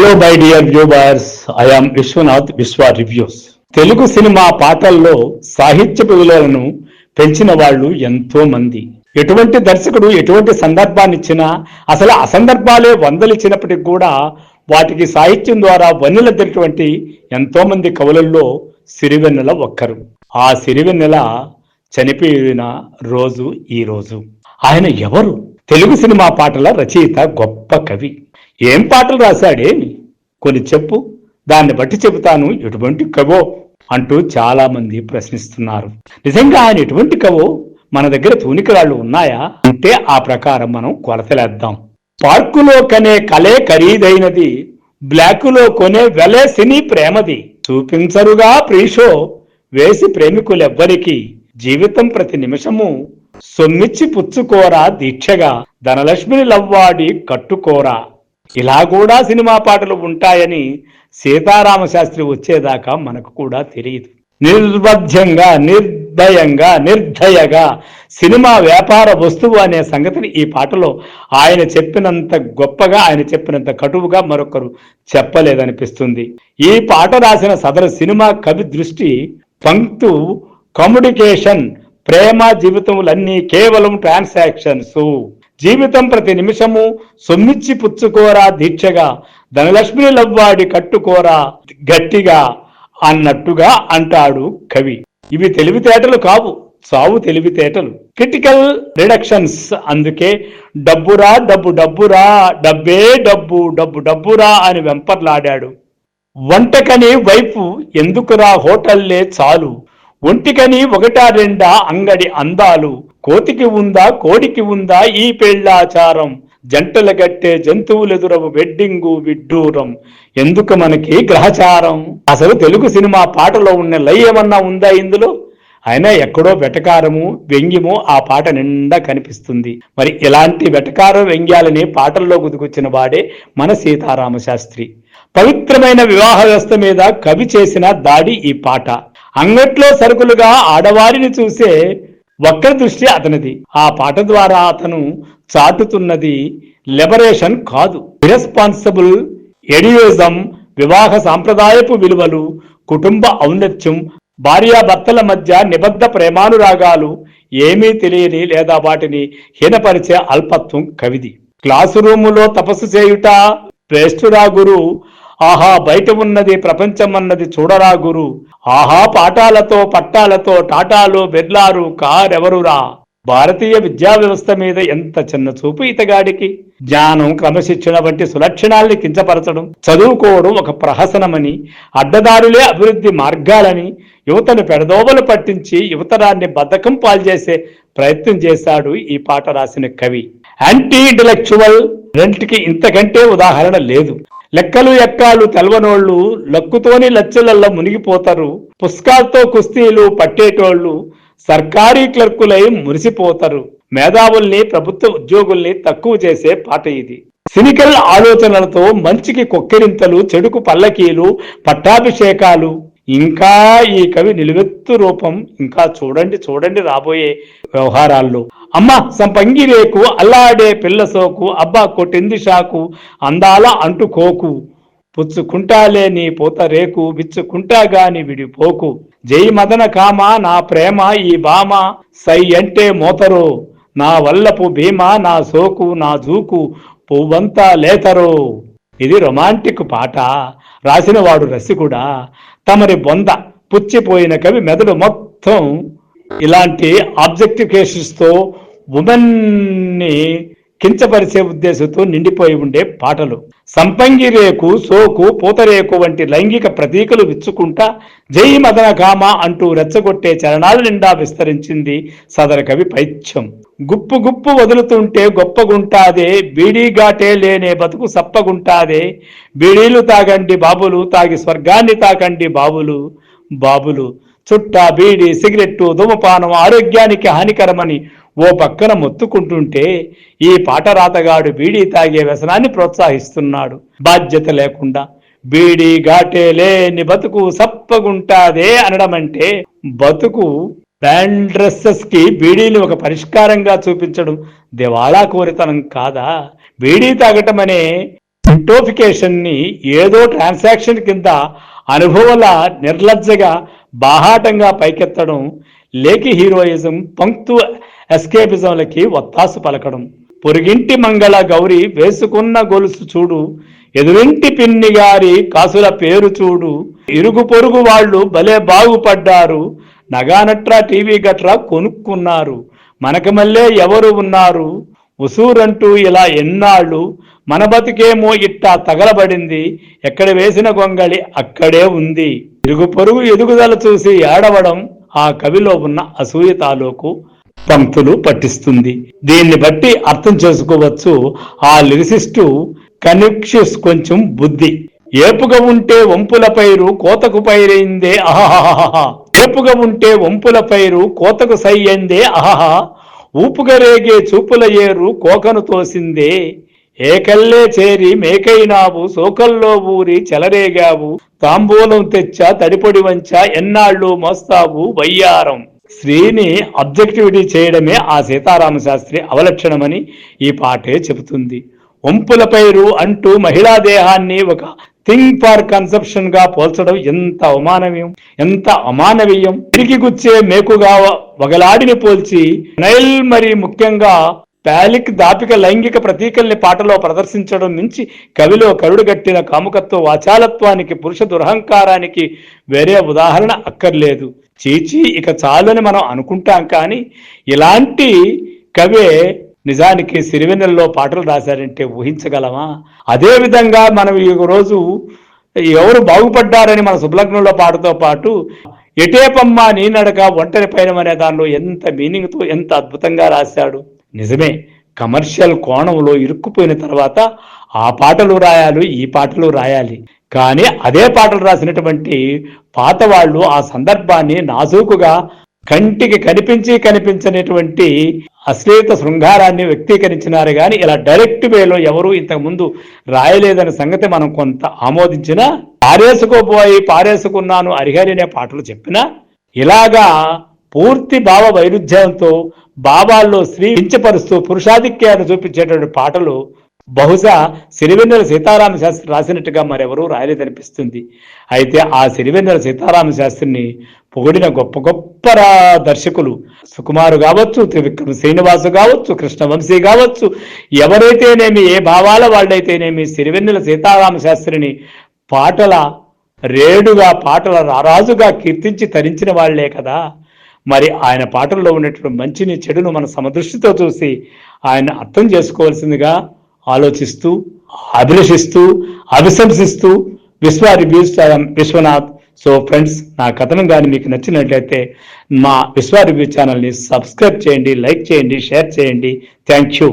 Hello my dear viewers, I am Vishwanath Vishwa reviews. Telugu cinema పాటల్లో సాహిత్యపు విలువలను పెంచిన వాళ్ళు ఎంతో మంది. ఎటువంటి దర్శకుడు ఎటువంటి సందర్భాన్ని ఇచ్చినా, అసలు అసందర్భాలే వందలిచ్చినప్పటికి కూడా వాటికి సాహిత్యం ద్వారా వన్నెలెద్దినటువంటి ఎంతో మంది కవులలో సిరివెన్నెల ఒక్కరు. ఆ సిరివెన్నెల చనిపోయిన రోజు ఈ రోజు. ఆయన ఎవరు? తెలుగు సినిమా పాటల రచయిత, గొప్ప కవి. ఏం పాటలు రాశాడేమి? కొన్ని చెప్పు, దాన్ని బట్టి చెబుతాను ఎటువంటి కవో అంటూ చాలా మంది ప్రశ్నిస్తున్నారు. నిజంగా ఆయన ఎటువంటి కవో మన దగ్గర తూనికరాళ్ళు ఉన్నాయా అంటే ఆ ప్రకారం మనం కొలతలేద్దాం. పార్కులో కనే కలే ఖరీదైనది, బ్లాకులో కొనే వెలే సినీ ప్రేమది. చూపించరుగా ప్రీషో వేసి ప్రేమికులెవ్వరికి, జీవితం ప్రతి నిమిషము సొమ్మిచ్చి పుచ్చుకోరా దీక్షగా, ధనలక్ష్మిని లవ్వాడి కట్టుకోరా. ఇలా కూడా సినిమా పాటలు ఉంటాయని సీతారామశాస్త్రి వచ్చేదాకా మనకు కూడా తెలియదు. నిర్బధ్యంగా, నిర్భయంగా, నిర్దయగా సినిమా వ్యాపార వస్తువు అనే సంగతిని ఈ పాటలో ఆయన చెప్పినంత గొప్పగా, ఆయన చెప్పినంత కటువుగా మరొకరు చెప్పలేదనిపిస్తుంది. ఈ పాట రాసిన సదరు సినిమా కవి దృష్టి పంక్తు కమ్యూనికేషన్, ప్రేమ జీవితములన్నీ కేవలం ట్రాన్సాక్షన్స్, జీవితం ప్రతి నిమిషము సొమ్మిచ్చి పుచ్చుకోరా దీక్షగా, ధనలక్ష్మిని లవ్వాడి కట్టుకోరా గట్టిగా అన్నట్టుగా అంటాడు కవి. ఇవి తెలివితేటలు కావు, సావు తెలివితేటలు. Critical reductions. అందుకే డబ్బురా డబ్బు డబ్బురా, డబ్బే డబ్బు డబ్బు డబ్బురా అని వెంపర్లాడాడు. వంటకని వైపు ఎందుకురా హోటల్లే చాలు, ఒంటికని ఒకటా రెండా అంగడి అందాలు, కోతికి ఉందా కోడికి ఉందా ఈ పెళ్ళాచారం, జంటల గట్టే జంతువులెదురవు వెడ్డింగు విడ్డూరం, ఎందుకు మనకి గ్రహచారం. అసలు తెలుగు సినిమా పాటలో ఉన్న లై ఏమన్నా ఉందా ఇందులో? అయినా ఎక్కడో వెటకారము వ్యంగ్యము ఆ పాట నిండా కనిపిస్తుంది. మరి ఇలాంటి వెటకార వ్యంగ్యాలని పాటల్లో గుదికొచ్చిన వాడే మన సీతారామశాస్త్రి. పవిత్రమైన వివాహ వ్యవస్థ మీద కవి చేసిన దాడి ఈ పాట. అంగట్లో సరుకులుగా ఆడవారిని చూసే ఒక్క దృష్టి అతనిది. ఆ పాట ద్వారా అతను చాటుతున్నది లిబరేషన్ కాదు, ఇరెస్పాన్సిబుల్ ఎడియోజం, వివాహ సాంప్రదాయపు విలువలు, కుటుంబ ఔన్నత్యం, భార్యాభర్తల మధ్య నిబద్ధ ప్రేమానురాగాలు, ఏమీ తెలియని లేదా వాటిని హీనపరిచే అల్పత్వం కవిది. క్లాసు రూములో తపస్సు చేయుట శ్రేష్ఠురా గురు, ఆహా బయట ఉన్నది ప్రపంచమన్నది చూడరా గురు, ఆహా పాఠాలతో పట్టాలతో టాటాలు బెర్లారు కారెవరురా. భారతీయ విద్యా వ్యవస్థ మీద ఎంత చిన్న చూపు ఇతగాడికి. జ్ఞానం, క్రమశిక్షణ వంటి సులక్షణాల్ని కించపరచడం, చదువుకోవడం ఒక ప్రహసనమని, అడ్డదారులే అభివృద్ధి మార్గాలని యువతను పెడదోవలు పట్టించి యువతరాన్ని బద్ధకం పాల్చేసే ప్రయత్నం చేశాడు ఈ పాట రాసిన కవి. యాంటీ ఇంటలెక్చువల్ రెంటికి ఇంతకంటే ఉదాహరణ లేదు. లెక్కలు ఎక్కాలు తెలవనోళ్ళు లక్కుతోని లచ్చలల్లో మునిగిపోతారు, పుస్తకాలతో కుస్తీలు పట్టేటోళ్ళు సర్కారీ క్లర్కులై మురిసిపోతారు. మేధావుల్ని, ప్రభుత్వ ఉద్యోగుల్ని తక్కువ చేసే పాట ఇది. సినికల్ ఆలోచనలతో మంచికి కొక్కెరింతలు, చెడుకు పల్లకీలు, పట్టాభిషేకాలు. ఇంకా ఈ కవి నిలువెత్తు రూపం ఇంకా చూడండి చూడండి రాబోయే వ్యవహారాల్లో. అమ్మ సంపంగి రేకు, అల్లాడే పిల్ల సోకు, అబ్బా కొట్టింది షాకు, అందాల అంటుకోకు, పుచ్చుకుంటాలే నీ పూత రేకు, విచ్చుకుంటా గాని విడిపోకు, జై మదన కామ నా ప్రేమ ఈ బామ, సై అంటే మోతరో, నా వల్లపు భీమా నా సోకు నా జూకు, పువ్వంతా లేతరో. ఇది రొమాంటిక్ పాట. రాసిన వాడు రసికుడా? తమరి బొంద పుచ్చిపోయిన కవి మెదడు మొత్తం ఇలాంటి ఆబ్జెక్టిఫికేషన్స్ తో ఉమెన్ ని కించపరిచే ఉద్దేశంతో నిండిపోయి ఉండే పాటలు. సంపంగి రేకు, సోకు, పూతరేకు వంటి లైంగిక ప్రతీకలు విచ్చుకుంటా జై మదన కామ అంటూ రెచ్చగొట్టే చరణాల నిండా విస్తరించింది సదర కవి పైత్యం. గుప్పు గుప్పు వదులుతుంటే గొప్పగుంటాదే, బీడీగాటే లేనే బతుకు సప్పగుంటాదే, బీడీలు తాగండి బాబులు, తాగి స్వర్గాన్ని తాకండి బాబులు బాబులు, చుట్టా బీడి సిగరెట్టు ధూమపానం ఆరోగ్యానికి హానికరమని ఓ పక్కన మొత్తుకుంటుంటే ఈ పాట రాతగాడు బీడీ తాగే వ్యసనాన్ని ప్రోత్సహిస్తున్నాడు. బాధ్యత లేకుండా బీడీ ఘాటే లేని బతుకు సప్పగుంటాదే అనడం అంటే బతుకు బ్రాండ్ డ్రెస్సెస్ కి బీడీని ఒక పరిష్కారంగా చూపించడం దివాళా కోరితనం కాదా? బీడీ తాగటం అనే ఇంటోఫికేషన్ ని ఏదో ట్రాన్సాక్షన్ కింద అనుభవాల నిర్లజ్జగా బాహాటంగా పైకెత్తడం, లేకి హీరోయిజం, పంక్తు ఎస్కేపిజంలకి ఒత్తాసు పలకడం. పొరుగింటి మంగళ గౌరి వేసుకున్న గొలుసు చూడు, ఎదురింటి పిన్ని గారి కాసుల పేరు చూడు, ఇరుగు పొరుగు వాళ్ళు భలే బాగుపడ్డారు, నగానట్రా టీవీ గట్రా కొనుక్కున్నారు, మనకి మళ్ళీ ఎవరు ఉన్నారు, ఉసూరంటూ ఇలా ఎన్నాళ్ళు, మన బతికేమో ఇట్టా తగలబడింది, ఎక్కడ వేసిన గొంగళి అక్కడే ఉంది. ఇరుగు పొరుగు ఎదుగుదల చూసి ఏడవడం ఆ కవిలో ఉన్న అసూయ తాలూకు పంక్తులు పట్టిస్తుంది. దీన్ని బట్టి అర్థం చేసుకోవచ్చు ఆ లిరిసిస్టు కన్ఫ్యూస్ కొంచెం బుద్ధి. ఏపుగా ఉంటే వంపుల పైరు కోతకు పైరైందే అహహహ, ఏపుగా ఉంటే వంపుల పైరు కోతకు సయ్యందే అహహ, ఊపుగా రేగే చూపుల ఏరు కోకను తోసిందే, ఏకల్లే చేరి మేకైనావు సోకల్లో ఊరి చెలరేగావు, తాంబూలం తెచ్చా తడిపొడి వంచా ఎన్నాళ్ళు మోస్తావు వయ్యారం. స్త్రీని అబ్జెక్టివిటీ చేయడమే ఆ సీతారామ శాస్త్రి అవలక్షణమని ఈ పాటే చెబుతుంది. వంపుల పైరు అంటూ మహిళా దేహాన్ని ఒక థింగ్ ఫర్ కన్సెప్షన్ గా పోల్చడం ఎంత అవమానవీయం, ఎంత అమానవీయం. తిరిగి గుచ్చే మేకుగా వగలాడిని పోల్చి నైల్ మరి ముఖ్యంగా పాలిక్ దాపిక లైంగిక ప్రతీకల్ని పాటలో ప్రదర్శించడం నుంచి కవిలో కరుడుగట్టిన కాముకత్వ వాచాలత్వానికి, పురుష దురహంకారానికి వేరే ఉదాహరణ అక్కర్లేదు. చీచి ఇక చాలని మనం అనుకుంటాం, కానీ ఇలాంటి కవే నిజానికి సిరివెన్నెలలో పాటలు రాశారంటే ఊహించగలమా? అదేవిధంగా మనం ఈ రోజు ఎవరు బాగుపడ్డారని మన శుభలగ్నంలో పాటతో పాటు ఎటేపమ్మ నీ నడక ఒంటరి పైన అనే దానిలో ఎంత మీనింగ్తో ఎంత అద్భుతంగా రాశాడు. నిజమే, కమర్షియల్ కోణంలో ఇరుక్కుపోయిన తర్వాత ఆ పాటలు రాయాలి, ఈ పాటలు రాయాలి. కానీ అదే పాటలు రాసినటువంటి పాత వాళ్ళు ఆ సందర్భాన్ని నాజూకుగా కంటికి కనిపించనటువంటి అశ్లీత శృంగారాన్ని వ్యక్తీకరించినారు. కానీ ఇలా డైరెక్ట్ వేలో ఎవరు ఇంతకు ముందు రాయలేదనే సంగతి మనం కొంత ఆమోదించినా, పారేసుకున్నాను హరిహరి అనే పాటలు చెప్పినా, ఇలాగా పూర్తి భావ వైరుధ్యంతో భావాల్లో స్త్రీ కించపరుస్తూ పురుషాధిక్యాన్ని చూపించేటువంటి పాటలు బహుశా సిరివెన్నెల సీతారామ శాస్త్రి రాసినట్టుగా మరెవరూ రాయలేదనిపిస్తుంది. అయితే ఆ సిరివెన్నెల సీతారామ శాస్త్రిని పొగిడిన గొప్ప గొప్ప దర్శకులు సుకుమారు కావచ్చు, త్రివిక్రమ శ్రీనివాసు కావచ్చు, కృష్ణవంశీ కావచ్చు, ఎవరైతేనేమి ఏ భావాల వాళ్ళైతేనేమి సిరివెన్నెల సీతారామ శాస్త్రిని పాటల రేడుగా, పాటల రారాజుగా కీర్తించి తరించిన వాళ్లే కదా. మరి ఆయన పాటల్లో ఉన్నటువంటి మంచిని చెడును మన సమదృష్టితో చూసి ఆయన అర్థం చేసుకోవాల్సిందిగా ఆలోచిస్తూ, అభిలషిస్తూ, అభిశంసిస్తూ విశ్వనాథ్. సో ఫ్రెండ్స్, నా కథనం కానీ మీకు నచ్చినట్లయితే మా విశ్వ రివ్యూ ఛానల్ని సబ్స్క్రైబ్ చేయండి, లైక్ చేయండి, షేర్ చేయండి. Thank you.